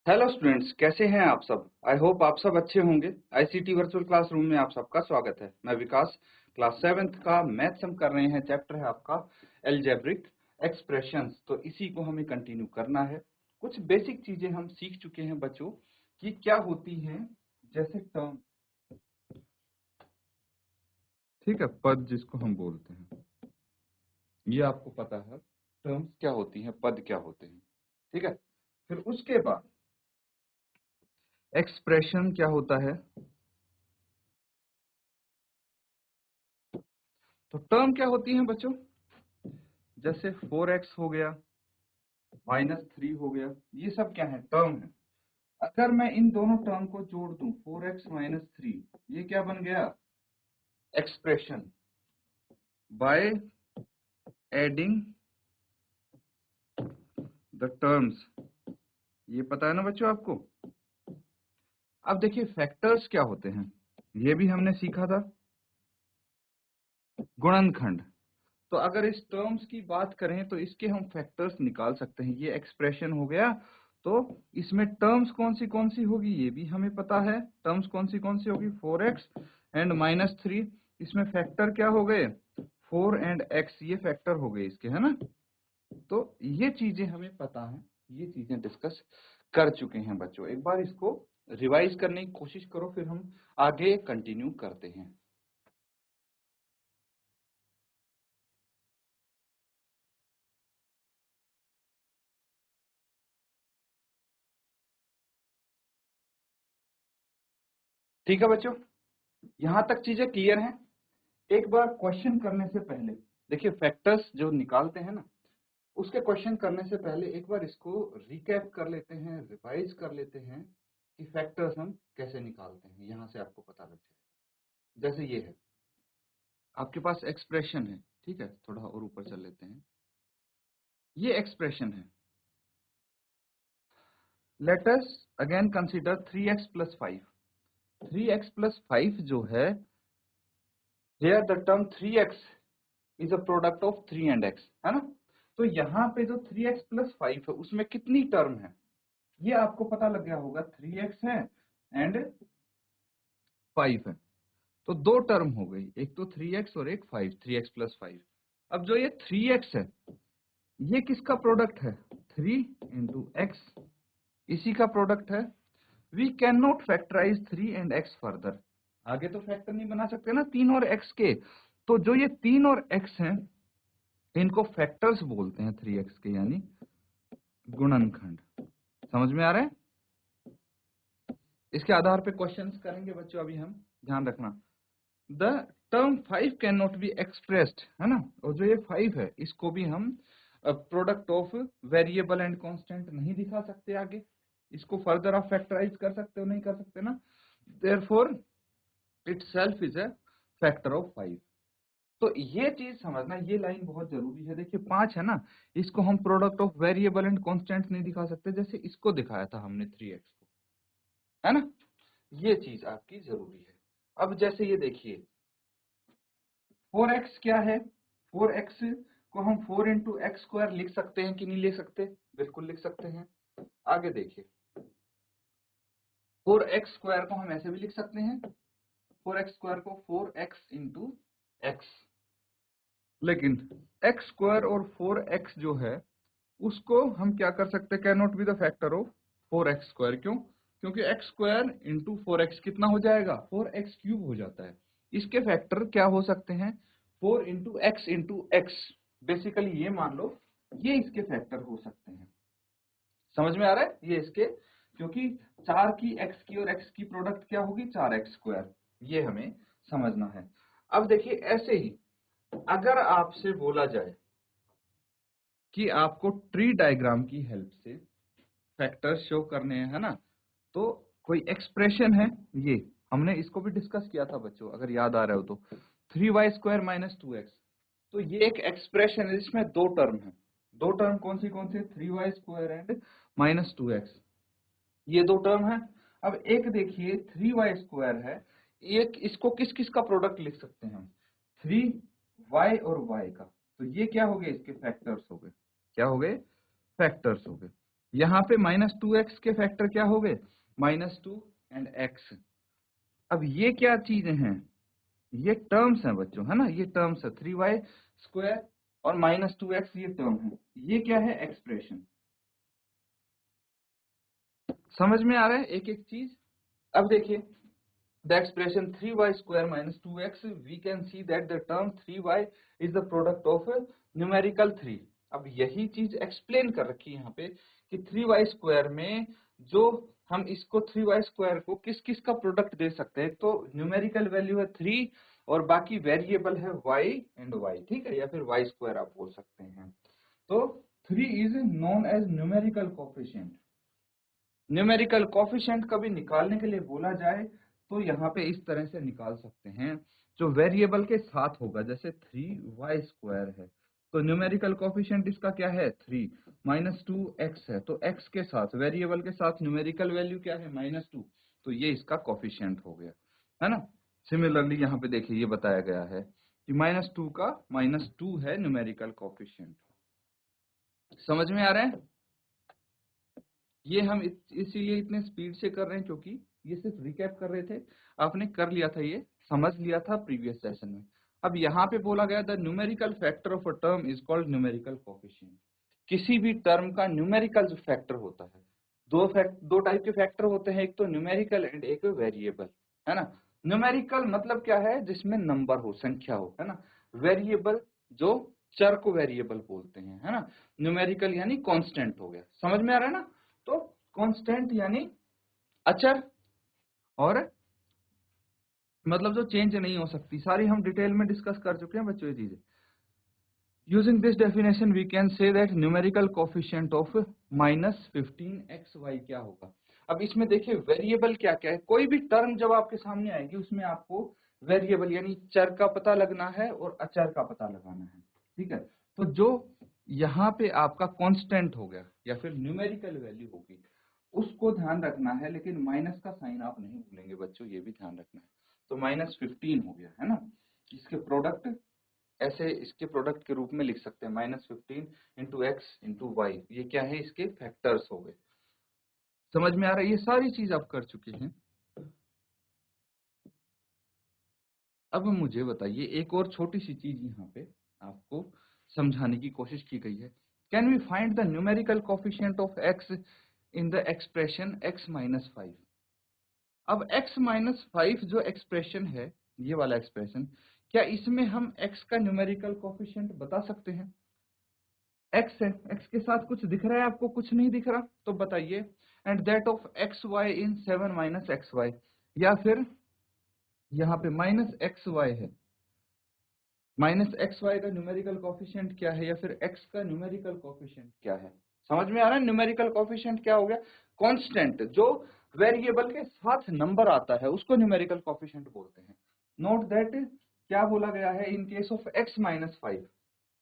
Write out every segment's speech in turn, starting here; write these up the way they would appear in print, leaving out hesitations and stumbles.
Hello students, कैसे हैं आप सब। आई होप आप सब अच्छे होंगे। आईसीटी वर्चुअल क्लासरूम में आप सबका स्वागत है। मैं विकास, क्लास 7th का मैथ्स हम कर रहे हैं। चैप्टर है आपका अलजेब्रिक एक्सप्रेशंस। तो इसी को हमें कंटिन्यू करना है। कुछ बेसिक चीजें हम सीख चुके हैं बच्चों कि क्या होती हैं, जैसे टर्म, ठीक है, पद जिसको हम बोलते हैं, ये आपको पता है। टर्म्स क्या होती हैं, पद क्या होते हैं, ठीक है। फिर उसके बाद एक्सप्रेशन क्या होता है। तो टर्म क्या होती है बच्चों, जैसे 4x हो गया, -3 हो गया, ये सब क्या है, टर्म है। अगर मैं इन दोनों टर्म को जोड़ दूं, 4x - 3, ये क्या बन गया, expression. By adding the terms, ये पता है ना बच्चों आपको। अब देखिए फैक्टर्स क्या होते हैं, ये भी हमने सीखा था, गुणनखंड। तो अगर इस टर्म्स की बात करें तो इसके हम फैक्टर्स निकाल सकते हैं। ये एक्सप्रेशन हो गया, तो इसमें टर्म्स कौन सी होगी ये भी हमें पता है। टर्म्स कौन सी होगी, 4x एंड -3। इसमें फैक्टर क्या हो गए, 4 एंड x, ये फैक्टर हो गए इसके, है ना। तो ये चीजें हमें पता है, ये चीजें डिस्कस कर चुके हैं बच्चों। एक बार इसको रिवाइज करने की कोशिश करो, फिर हम आगे कंटिन्यू करते हैं। ठीक है बच्चों, यहां तक चीजें क्लियर हैं। एक बार क्वेश्चन करने से पहले देखिए, फैक्टर्स जो निकालते हैं ना, उसके क्वेश्चन करने से पहले एक बार इसको रिकैप कर लेते हैं, रिवाइज कर लेते हैं कि फैक्टर्स हम कैसे निकालते हैं। यहां से आपको पता लग जाए। जैसे ये है, आपके पास एक्सप्रेशन है, ठीक है, थोड़ा और ऊपर चल लेते हैं। ये एक्सप्रेशन है। Let us again consider 3x + 5। 3x + 5 जो है, here the term 3x is a product of 3 and x, है ना। तो यहाँ पे जो 3x + 5 है, उसमें कितनी टर्म है, ये आपको पता लग गया होगा। 3x है एंड 5 है, तो दो टर्म हो गई, एक तो 3x और एक 5, 3x + 5। अब जो ये 3x है, ये किसका प्रोडक्ट है, 3 × x, इसी का प्रोडक्ट है। We can not factorize 3 and x further, आगे तो फैक्टर नहीं बना सकते ना 3 और x के। तो जो ये 3 और x हैं, इनको फैक्टर्स बोलते हैं 3x के, यानी गुणनखंड। समझ में आ रहा है। इसके आधार पे क्वेश्चंस करेंगे बच्चों अभी हम, ध्यान रखना। The term 5 can not be expressed, है ना। और जो ये 5 है, इसको भी हम product of variable and constant नहीं दिखा सकते आगे। इसको फर्दर आप फैक्टराइज कर सकते हो, नहीं कर सकते ना। Therefore itself is a factor of 5। तो ये चीज समझना, ये लाइन बहुत जरूरी है। देखिए 5 है ना, इसको हम product of variable and constant नहीं दिखा सकते, जैसे इसको दिखाया था हमने 3x को, है ना। ये चीज आपकी जरूरी है। अब जैसे ये देखिए 4x क्या है, 4x को हम 4 × x² लिख सकते हैं कि नहीं लिख सकते, बिल्कुल लिख सकते हैं। आगे देखिए 4x² को हम ऐसे भी लिख सकते हैं, 4x² को 4x × x। लेकिन x² और 4x जो है, उसको हम क्या कर सकते हैं, can not be the factor of 4x²। क्यों, क्योंकि x² × 4x कितना हो जाएगा, 4x³ हो जाता है। इसके फैक्टर क्या हो सकते हैं, 4 × x × x। बेसिकली ये मान लो, ये इसके फैक्टर हो सकते हैं। समझ में आ रहा है, ये इसके, क्योंकि 4 की x की और x की प्रोडक्ट क्या होगी, 4x²। ये हमें समझना है। अब देखिए ऐसे ही अगर आपसे बोला जाए कि आपको ट्री डायग्राम की हेल्प से फैक्टर्स शो करने हैं, है ना, तो कोई एक्सप्रेशन है, ये हमने इसको भी डिस्कस किया था बच्चों, अगर याद आ रहा हो तो, 3y² - 2x। तो ये एक एक्सप्रेशन है जिसमें दो टर्म है। दो टर्म कौन सी 3y² एंड -2x, ये दो टर्म है। अब एक देखिए 3y² है, एक इसको किस किस का प्रोडक्ट लिख सकते हैं हम, 3y और y का। तो ये क्या हो गए, इसके फैक्टर्स हो गए, क्या हो गए, फैक्टर्स हो गए। यहाँ पे -2x के फैक्टर क्या हो गए, -2 एंड x। अब ये क्या चीजें हैं, ये टर्म्स हैं बच्चों, है ना, ये टर्म्स है 3y² और -2x, ये टर्म है, ये क्या है, एक्सप्रेशन। समझ में आ रहा है एक एक चीज। अब देखिए the expression 3y² - 2x, we can see that the term 3y is the product of numerical 3। अब यही चीज एक्सप्लेन कर रखी है यहाँ पे कि 3y² में जो हम इसको 3y² को किस किस का प्रोडक्ट दे सकते हैं, तो न्यूमेरिकल वैल्यू है 3 और बाकी वेरिएबल है y एंड y, ठीक है, या फिर y² आप बोल सकते हैं। तो 3 is known as numerical coefficient. Numerical coefficient कभी निकालने के लिए बोला जाए तो यहाँ पे इस तरह से निकाल सकते हैं, जो वेरिएबल के साथ होगा, जैसे 3y² है तो न्यूमेरिकल कोफिशिएंट इसका क्या है 3, -2x है तो x के साथ, वेरिएबल के साथ न्यूमेरिकल वैल्यू क्या है -2, तो ये इसका कोफिशिएंट हो गया, है ना। सिमिलरली यहाँ पे देखिए ये बताया गया है कि -2 का -2 है न्यूमेरिकल कोफिशिएंट। समझ में आ रहा है। ये हम इसीलिए इतने स्पीड से कर रहे हैं क्योंकि ये सिर्फ रिकैप कर रहे थे, आपने कर लिया था, ये समझ लिया था प्रीवियस सेशन में। अब यहाँ पे बोला गया the numerical factor of a term is called numerical coefficient. किसी भी टर्म का न्यूमेरिकल जो फैक्टर होता है, दो टाइप के फैक्टर होते हैं, एक तो न्यूमेरिकल एंड एक वेरिएबल, है ना। न्यूमेरिकल मतलब क्या है, जिसमें नंबर हो, संख्या हो, है ना। वेरिएबल जो चर को वेरिएबल बोलते हैं, है ना। न्यूमेरिकल यानी कांस्टेंट हो गया, समझ में आ रहा है ना। तो कांस्टेंट यानी अचर, और मतलब जो चेंज नहीं हो सकती, सारी हम डिटेल में डिस्कस कर चुके हैं बच्चों ये चीजें। Using this definition we can say that numerical coefficient of -15xy क्या होगा। अब इसमें देखिए वेरिएबल क्या क्या है, कोई भी टर्म जब आपके सामने आएगी उसमें आपको वेरिएबल यानी चर का पता लगना है और अचर का पता लगाना है, ठीक है। तो जो यहाँ पे आपका कांस्टेंट हो गया या फिर न्यूमेरिकल वैल्यू होगी उसको ध्यान रखना है, लेकिन माइनस का साइन आप नहीं भूलेंगे बच्चों, ये भी ध्यान रखना है। तो -15 हो गया, है ना। इसके प्रोडक्ट ऐसे इसके प्रोडक्ट के रूप में लिख सकते हैं, -15 × x × y, ये क्या है, इसके फैक्टर्स हो गए। समझ में आ रहा है, ये सारी चीज आप कर चुके हैं। अब मुझे बताइए एक और छोटी सी चीज यहाँ पे आपको समझाने की कोशिश की गई है। Can we find the numerical coefficient of x in the expression x - 5। अब x - 5 जो एक्सप्रेशन है, ये वाला एक्सप्रेशन, क्या इसमें हम x का न्यूमेरिकल कोफिशिएंट बता सकते हैं। x है, x के साथ कुछ दिख रहा है आपको, कुछ नहीं दिख रहा, तो बताइए। And that of xy in 7 - xy, या फिर यहाँ पे -xy है, -xy का न्यूमेरिकल कोफिशिएंट क्या है, या फिर x का न्यूमेरिकल कोफिशिएंट क्या है। समझ में आ रहा है, न्यूमेरिकल कोफिशिएंट क्या हो गया, कांस्टेंट जो वेरिएबल के साथ नंबर आता है उसको न्यूमेरिकल कोफिशिएंट बोलते हैं। नोट दैट क्या बोला गया है, in case of x - 5,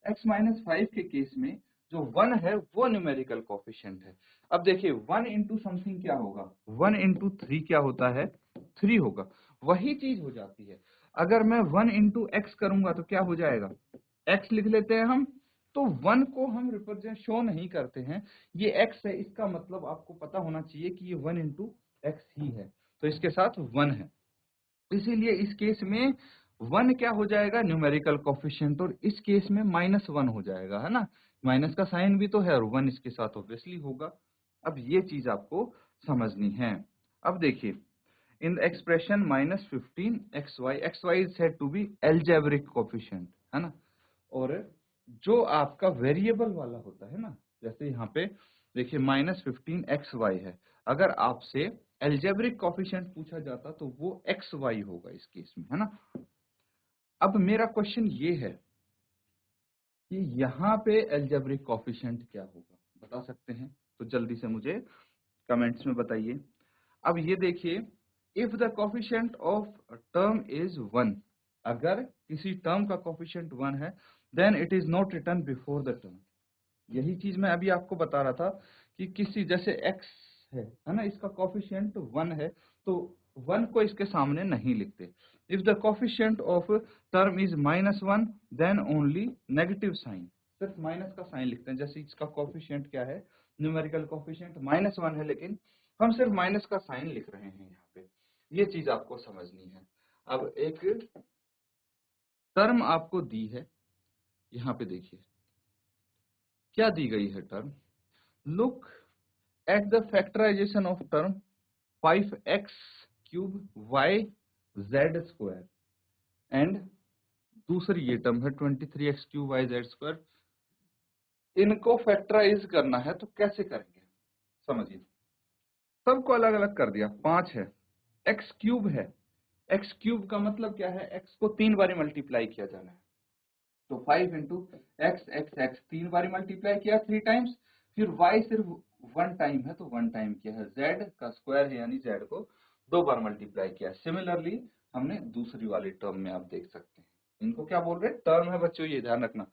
x - 5 के केस में जो 1 है वो न्यूमेरिकल कोफिशिएंट है। अब देखिए 1 इंटू समथिंग क्या होगा, 1 इंटू 3 क्या होता है, 3 होगा। वही चीज हो जाती है अगर मैं 1 इंटू एक्स करूंगा तो क्या हो जाएगा, x लिख लेते हैं हम, तो 1 को हम रिप्रेजेंट शो नहीं करते हैं, ये x है, इसका मतलब आपको पता होना चाहिए कि ये 1 इंटू एक्स ही है, तो इसके साथ 1 है, इसीलिए इस केस में 1 क्या हो जाएगा, न्यूमेरिकल कोफिशिएंट, और इस केस में -1 हो जाएगा, है ना। माइनस का साइन भी तो है और 1 इसके साथ ऑब्वियसली होगा। अब ये चीज आपको समझनी है। अब देखिए in the expression -15xy, xy is said to be algebraic coefficient, है ना। और जो आपका वेरिएबल वाला होता है ना, जैसे यहाँ पे देखिए -15xy है, अगर आपसे एल्जेब्रिक कोफिशिएंट पूछा जाता तो वो xy होगा इस केस में, है ना। अब मेरा क्वेश्चन ये है कि यहाँ पे एल्जेब्रिक कोफिशिएंट क्या होगा, बता सकते हैं तो जल्दी से मुझे कमेंट्स में बताइए। अब ये देखिए, if the coefficient of term is 1, अगर किसी टर्म का कोफिशिएंट 1 है, then it is not written before the term. यही चीज मैं अभी आपको बता रहा था कि किसी जैसे x है ना, इसका कोफिशिएंट 1 है तो 1 को इसके सामने नहीं लिखते। If the coefficient of term is -1 then only negative sign, सिर्फ माइनस का साइन लिखते हैं। जैसे इसका कोफिशिएंट क्या है, न्यूमेरिकल कोफिशिएंट -1 है, लेकिन हम सिर्फ माइनस का साइन लिख रहे हैं यहाँ पे। ये चीज आपको समझनी है। अब एक टर्म आपको दी है, यहाँ पे देखिए क्या दी गई है term. Look at the factorization of term 5x³ y(z)² and दूसरी ये टर्म है 23x³ y(z)²। इनको फैक्टराइज करना है तो कैसे करेंगे, समझिए। सबको अलग अलग कर दिया। 5 है, x³ है, x³ का मतलब क्या है, x को 3 बार मल्टीप्लाई किया जाना है। तो 5 इंटू एक्स एक्स एक्स 3 बार मल्टीप्लाई किया 3 टाइम्स, फिर y सिर्फ 1 टाइम है तो 1 टाइम किया है, z का स्क्वायर है यानी z को 2 बार मल्टीप्लाई किया। सिमिलरली हमने दूसरी वाली टर्म में आप देख सकते हैं, इनको क्या बोल रहे हैं, टर्म है बच्चों, ये ध्यान रखना।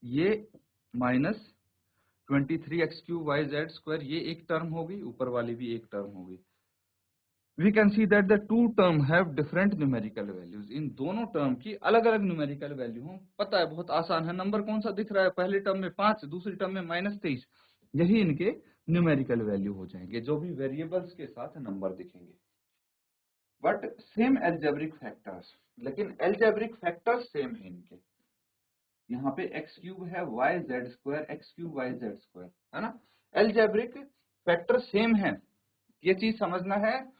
ये -23x³ y(z)² ये एक टर्म होगी, ऊपर वाली भी एक टर्म होगी। We can see that the two term have different numerical values। इन दोनों टर्म की अलग अलग न्यूमेरिकल वैल्यू हो, पता है बहुत आसान है। नंबर कौन सा दिख रहा है, पहले टर्म में 5, दूसरी टर्म में -23, यही इनके न्यूमेरिकल वैल्यू हो जाएंगे, जो भी वेरिएबल्स के साथ नंबर दिखेंगे। बट सेम एल्जेब्रिक फैक्टर्स, लेकिन एल्जेब्रिक फैक्टर्स सेम है इनके। यहाँ पे x³ है y(z)² x³ y(z)² है ना, एल्जेब्रिक फैक्टर सेम है, ये चीज समझना है।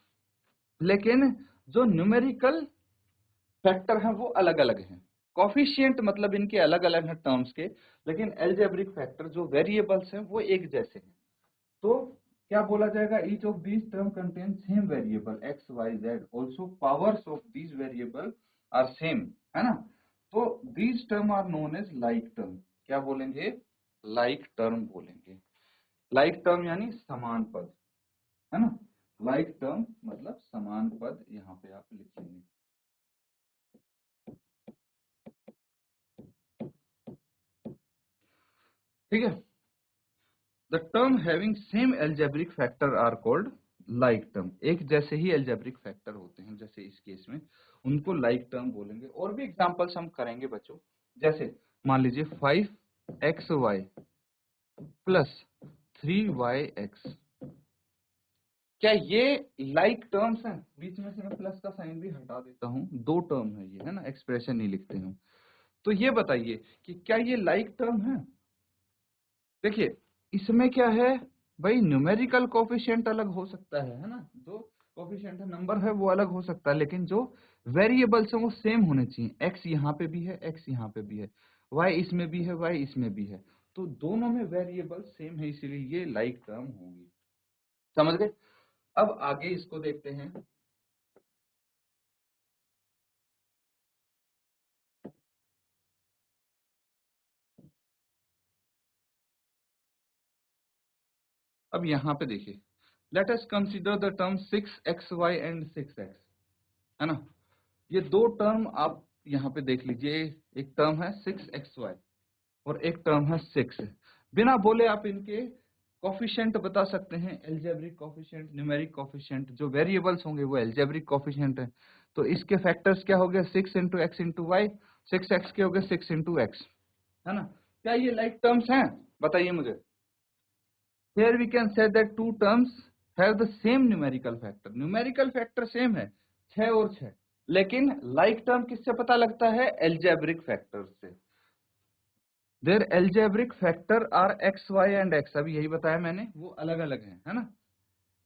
लेकिन जो न्यूमेरिकल फैक्टर हैं वो अलग अलग हैं। कॉफिशिएंट मतलब इनके अलग अलग हैं टर्म्स के, लेकिन एल्जेब्रिक फैक्टर जो वेरिएबल्स हैं वो एक जैसे हैं। तो क्या बोला जाएगा, each of these term contain same variable x y z, also powers of these variable are same, है ना। तो these term are known as like term. क्या बोलेंगे, लाइक टर्म बोलेंगे। लाइक टर्म यानी समान पद, है ना। लाइक टर्म मतलब समान पद, यहाँ पे आप लिखेंगे। ठीक है, the term having same algebraic factor are called like term. एक जैसे ही एल्जेब्रिक फैक्टर होते हैं, जैसे इस केस में, उनको लाइक टर्म बोलेंगे। और भी एग्जांपल्स हम करेंगे बच्चों, जैसे मान लीजिए 5xy प्लस 3yx, क्या ये लाइक टर्म्स हैं। बीच में से मैं प्लस का साइन भी हटा देता हूं, दो टर्म है ये, है ना, एक्सप्रेशन नहीं लिखते हम। तो ये बताइए कि क्या ये लाइक टर्म है। देखिए इसमें क्या है भाई, न्यूमेरिकल कोफिशिएंट अलग हो सकता है ना, जो कोफिशिएंट है नंबर है वो अलग हो सकता है, लेकिन जो वेरिएबल्स हैं वो सेम होने चाहिए। x यहाँ पे भी है, x यहाँ पे भी है, y इसमें भी है, y इसमें भी है, तो दोनों में वेरिएबल सेम है, इसीलिए ये लाइक टर्म होगी। समझ गए। अब आगे इसको देखते हैं। अब यहाँ पे देखिए, let us consider the term 6xy and 6x, है ना। ये दो टर्म आप यहाँ पे देख लीजिए, एक टर्म है 6xy और एक टर्म है 6। बिना बोले आप इनके कोफिशिएंट बता सकते हैं, एल्जेब्रिक कोफिशिएंट, न्यूमेरिक कोफिशिएंट। जो वेरिएबल्स होंगे वो एल्जेब्रिक कोफिशिएंट है, तो इसके फैक्टर्स क्या हो गए, 6 into x into Y, 6x के हो गए 6 इंटू एक्स, है ना। क्या ये लाइक टर्म्स हैं, बताइए मुझे। Here we can say that two terms have the same numerical factor। numerical factor same है 6 और 6, लेकिन like term किससे पता लगता है, algebraic factor से। Their algebraic factor are x, y and x। अभी यही बताया मैंने, वो अलग अलग है ना।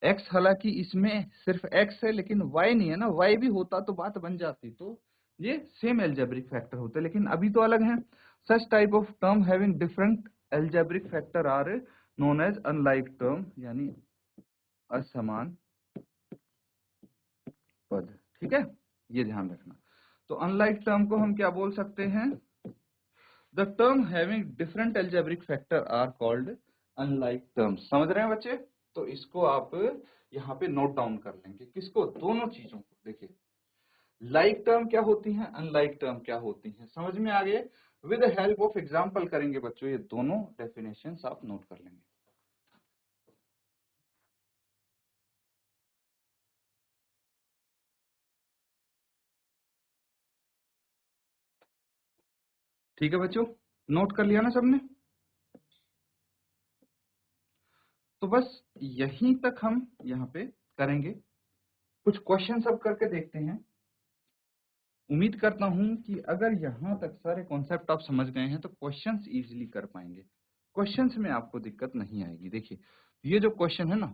x हालांकि इसमें सिर्फ x है लेकिन y नहीं है ना, y भी होता तो बात बन जाती। तो ये सेम algebraic factor होते हैं, लेकिन अभी तो अलग हैं। Such type of term having different algebraic factor are known as unlike term, यानी असमान पद। ठीक है, ये ध्यान रखना। तो अनलाइक टर्म को हम क्या बोल सकते हैं, the term having different algebraic factor are called unlike terms. समझ रहे हैं बच्चे। तो इसको आप यहाँ पे नोट डाउन कर लेंगे, किसको, दोनों चीजों को। देखिए लाइक टर्म क्या होती है, अनलाइक टर्म क्या होती है, समझ में आ गए। विद हेल्प ऑफ एग्जाम्पल करेंगे बच्चों, ये दोनों डेफिनेशन आप नोट कर लेंगे। ठीक है बच्चों, नोट कर लिया ना सबने? तो बस यहीं तक हम यहाँ पे करेंगे। कुछ क्वेश्चन सब करके देखते हैं। उम्मीद करता हूं कि अगर यहाँ तक सारे कॉन्सेप्ट आप समझ गए हैं तो क्वेश्चंस इजीली कर पाएंगे, क्वेश्चंस में आपको दिक्कत नहीं आएगी। देखिए ये जो क्वेश्चन है ना,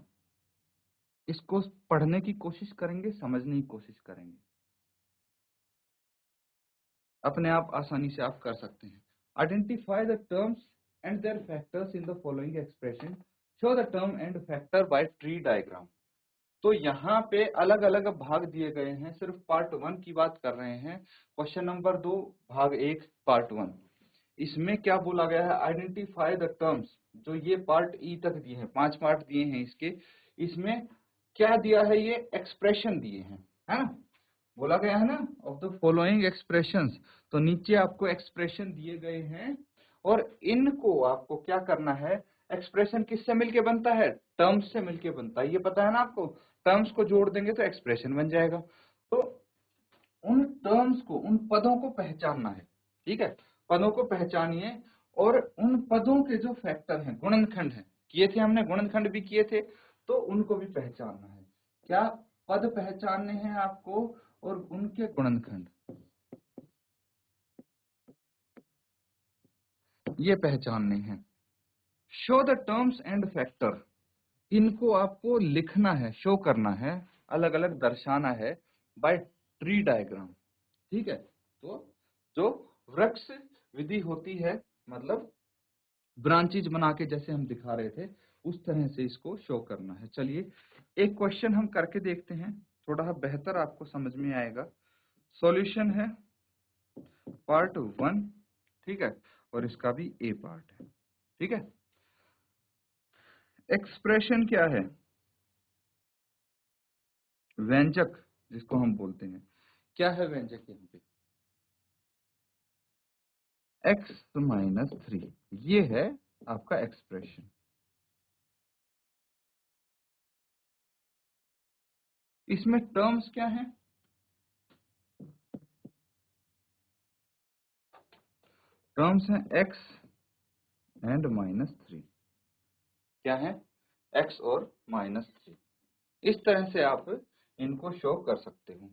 इसको पढ़ने की कोशिश करेंगे, समझने की कोशिश करेंगे, अपने आप आसानी से आप कर सकते हैं। Identify the terms and their factors in the following expression, show the term and factor by tree diagram. तो यहाँ पे अलग अलग भाग दिए गए हैं, सिर्फ पार्ट 1 की बात कर रहे हैं। क्वेश्चन नंबर 2 भाग 1 पार्ट 1, इसमें क्या बोला गया है, आइडेंटिफाई द टर्म्स। जो ये पार्ट ई तक दिए हैं, 5 पार्ट दिए हैं इसके, इसमें क्या दिया है, ये एक्सप्रेशन दिए हैं, है ना, बोला गया है ना, ऑफ द फॉलोइंग एक्सप्रेशंस। तो नीचे आपको एक्सप्रेशन दिए गए हैं और इनको आपको क्या करना है, एक्सप्रेशन किससे मिलके बनता है, टर्म्स से मिलके बनता है, ये पता है ना आपको। टर्म्स को जोड़ देंगे तो एक्सप्रेशन बन जाएगा। तो उन टर्म्स को, उन पदों को पहचानना है, ठीक है, पदों को पहचानिए और उन पदों के जो फैक्टर हैं, गुणनखंड हैं, किए थे हमने, गुणनखंड भी किए थे, तो उनको भी पहचानना है। क्या पद पहचानने हैं आपको और उनके गुणनखंड ये पहचानने हैं। Show the terms and factor, इनको आपको लिखना है, शो करना है, अलग अलग दर्शाना है बाय ट्री डायग्राम, ठीक है। तो जो वृक्ष विधि होती है, मतलब ब्रांचेज बना के जैसे हम दिखा रहे थे, उस तरह से इसको शो करना है। चलिए एक क्वेश्चन हम करके देखते हैं, थोड़ा बेहतर आपको समझ में आएगा। सॉल्यूशन है पार्ट 1, ठीक है, और इसका भी ए पार्ट है, ठीक है। एक्सप्रेशन क्या है, व्यंजक जिसको हम बोलते हैं, क्या है व्यंजक यहाँ पे, x-3, ये है आपका एक्सप्रेशन। इसमें टर्म्स क्या है, टर्म्स हैं x एंड -3, क्या है, x और -3। इस तरह से आप इनको शो कर सकते हो।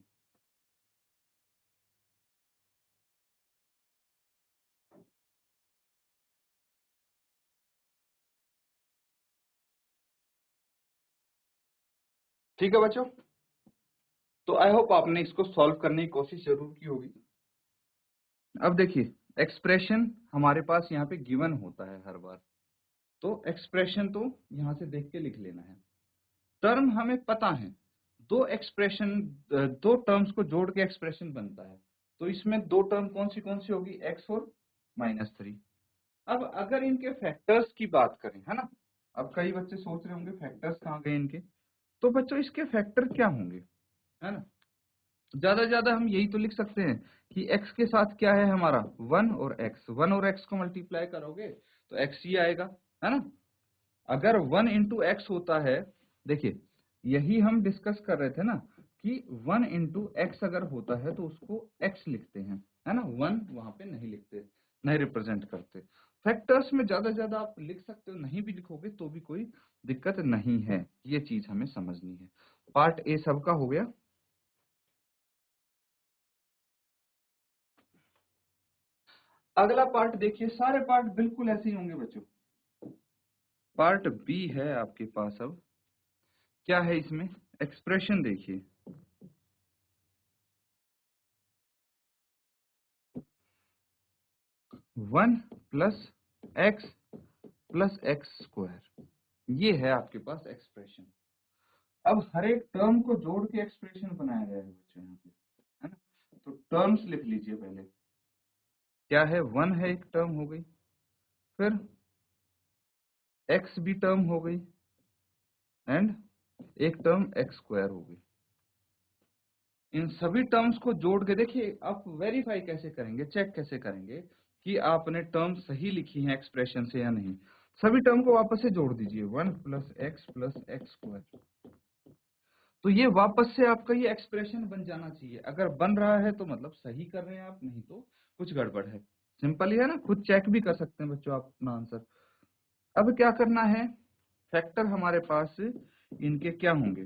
ठीक है बच्चों, तो आई होप आपने इसको सॉल्व करने की कोशिश जरूर की होगी। अब देखिए एक्सप्रेशन हमारे पास यहाँ पे गिवन होता है हर बार, तो एक्सप्रेशन तो यहाँ से देख के लिख लेना है। टर्म हमें पता है, दो एक्सप्रेशन, दो टर्म्स को जोड़ के एक्सप्रेशन बनता है, तो इसमें दो टर्म कौन सी होगी, x और -3। अब अगर इनके फैक्टर्स की बात करें, है ना, अब कई बच्चे सोच रहे होंगे फैक्टर्स कहाँ गए इनके, तो बच्चों इसके फैक्टर क्या होंगे, है ना, ज्यादा से ज्यादा हम यही तो लिख सकते हैं कि x के साथ क्या है हमारा 1 और x, 1 और x को मल्टीप्लाई करोगे तो x ही आएगा, है ना। अगर 1 इंटू एक्स होता है, देखिए यही हम डिस्कस कर रहे थे ना कि 1 इंटू एक्स अगर होता है तो उसको x लिखते हैं, है ना, 1 वहां पे नहीं लिखते, नहीं रिप्रेजेंट करते। फैक्टर्स में ज्यादा से ज्यादा आप लिख सकते हो, नहीं भी लिखोगे तो भी कोई दिक्कत नहीं है, ये चीज हमें समझनी है। पार्ट ए सबका हो गया। अगला पार्ट देखिए, सारे पार्ट बिल्कुल ऐसे ही होंगे बच्चों। पार्ट बी है आपके पास। अब क्या है इसमें, एक्सप्रेशन देखिए, 1 plus x plus x square, ये है आपके पास एक्सप्रेशन। अब हर एक टर्म को जोड़ के एक्सप्रेशन बनाया गया है बच्चों यहाँ पे, है ना। तो टर्म्स लिख लीजिए पहले, क्या है, 1 है एक टर्म हो गई, फिर x भी टर्म हो गई एंड एक टर्म एक्स स्क्वायर हो गई। इन सभी टर्म्स को जोड़ के देखिए, आप वेरीफाई कैसे करेंगे, चेक कैसे करेंगे कि आपने टर्म सही लिखी है एक्सप्रेशन से या नहीं। सभी टर्म को वापस से जोड़ दीजिए, 1 प्लस एक्स स्क्वायर, तो ये वापस से आपका ये एक्सप्रेशन बन जाना चाहिए। अगर बन रहा है तो मतलब सही कर रहे हैं आप, नहीं तो कुछ गड़बड़ है। सिंपल ही है ना, खुद चेक भी कर सकते हैं बच्चों आप अपना आंसर। अब क्या करना है, फैक्टर हमारे पास इनके क्या होंगे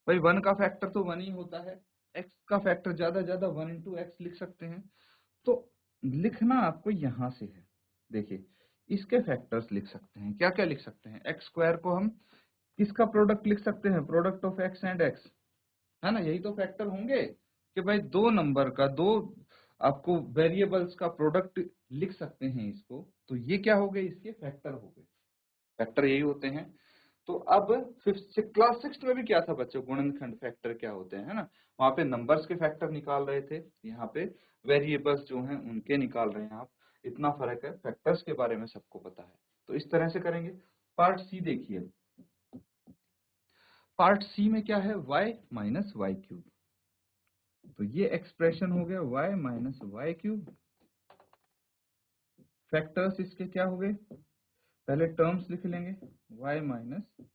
भाई, 1 का फैक्टर तो 1 ही होता है, x का फैक्टर ज्यादा 1 इंटू एक्स लिख सकते हैं। तो लिखना आपको यहां से है, देखिए इसके फैक्टर्स लिख सकते हैं, क्या क्या लिख सकते हैं, एक्स स्क्वायर को हम किसका प्रोडक्ट लिख सकते हैं, product of x and x, है ना, यही तो फैक्टर होंगे कि भाई दो नंबर का, दो आपको वेरिएबल्स का प्रोडक्ट लिख सकते हैं इसको, तो ये क्या हो गए, इसके फैक्टर हो गए, फैक्टर यही होते हैं। तो अब फिफ्थ क्लास 6 में भी क्या था बच्चों, गुणनखंड फैक्टर क्या होते हैं, है ना, वहां पे नंबर्स के फैक्टर निकाल रहे थे, यहाँ पे वेरिएबल्स जो हैं उनके निकाल रहे हैं आप, इतना फर्क है, फैक्टर्स के बारे में सबको पता है। तो इस तरह से करेंगे। पार्ट सी देखिए, पार्ट सी में क्या है, y माइनस वाई क्यूब, तो ये एक्सप्रेशन हो गया y minus Y cube, factors इसके क्या हो गए, पहले टर्म्स लिख लेंगे y माइनस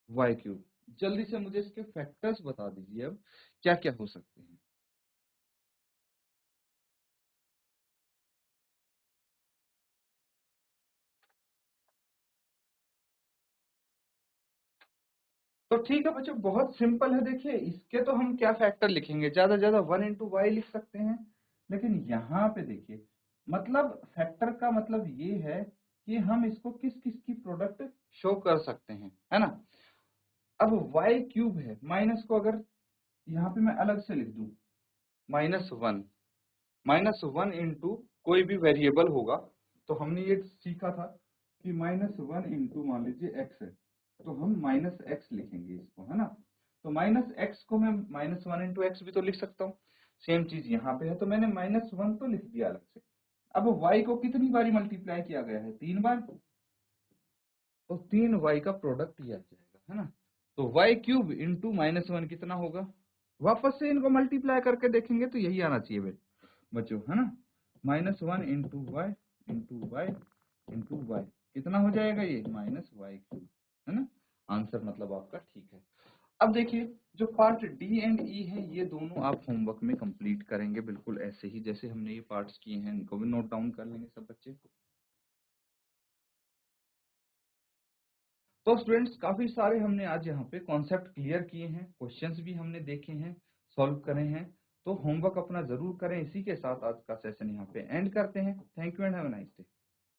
वाई क्यूब। जल्दी से मुझे इसके फैक्टर्स बता दीजिए अब क्या क्या हो सकते हैं। तो ठीक है बच्चों, बहुत सिंपल है, देखिए इसके तो हम क्या फैक्टर लिखेंगे, ज्यादा 1 इंटू वाई लिख सकते हैं, लेकिन यहाँ पे देखिए मतलब फैक्टर का मतलब ये है कि हम इसको किस किस की प्रोडक्ट शो कर सकते हैं, है ना। अब वाई क्यूब है, माइनस को अगर यहाँ पे मैं अलग से लिख दूं, -1, -1 इंटू कोई भी वेरिएबल होगा, तो हमने ये सीखा था कि -1 इंटू मान लीजिए एक्स है, तो हम -x लिखेंगे इसको, है ना। तो -x को मैं -1 इंटू एक्स भी तो लिख सकता हूँ, सेम चीज यहाँ पे है, तो मैंने -1 तो लिख दिया अलग से। अब y को कितनी बारी मल्टीप्लाई किया गया है, 3 बार, तो 3y का प्रोडक्ट ये आ जाएगा, है ना। तो y क्यूब इंटू -1 कितना होगा, वापस से इनको मल्टीप्लाई करके देखेंगे तो यही आना चाहिए बच्चों, है ना। -1 into Y into Y into Y, कितना हो जाएगा ये, -y क्यूब, है ना। आंसर मतलब आपका ठीक है। अब देखिए जो पार्ट डी एंड ई है, ये दोनों आप होमवर्क में कंप्लीट करेंगे बिल्कुल ऐसे ही जैसे हमने ये पार्ट्स किए हैं, इनको भी नोट डाउन कर लेंगे सब बच्चे। तो स्टूडेंट्स काफी सारे हमने आज यहाँ पे कॉन्सेप्ट क्लियर किए हैं, क्वेश्चंस भी हमने देखे हैं, सॉल्व करे हैं, तो होमवर्क अपना जरूर करें। इसी के साथ आज का सेशन यहाँ पे एंड करते हैं। Thank you and have a nice day.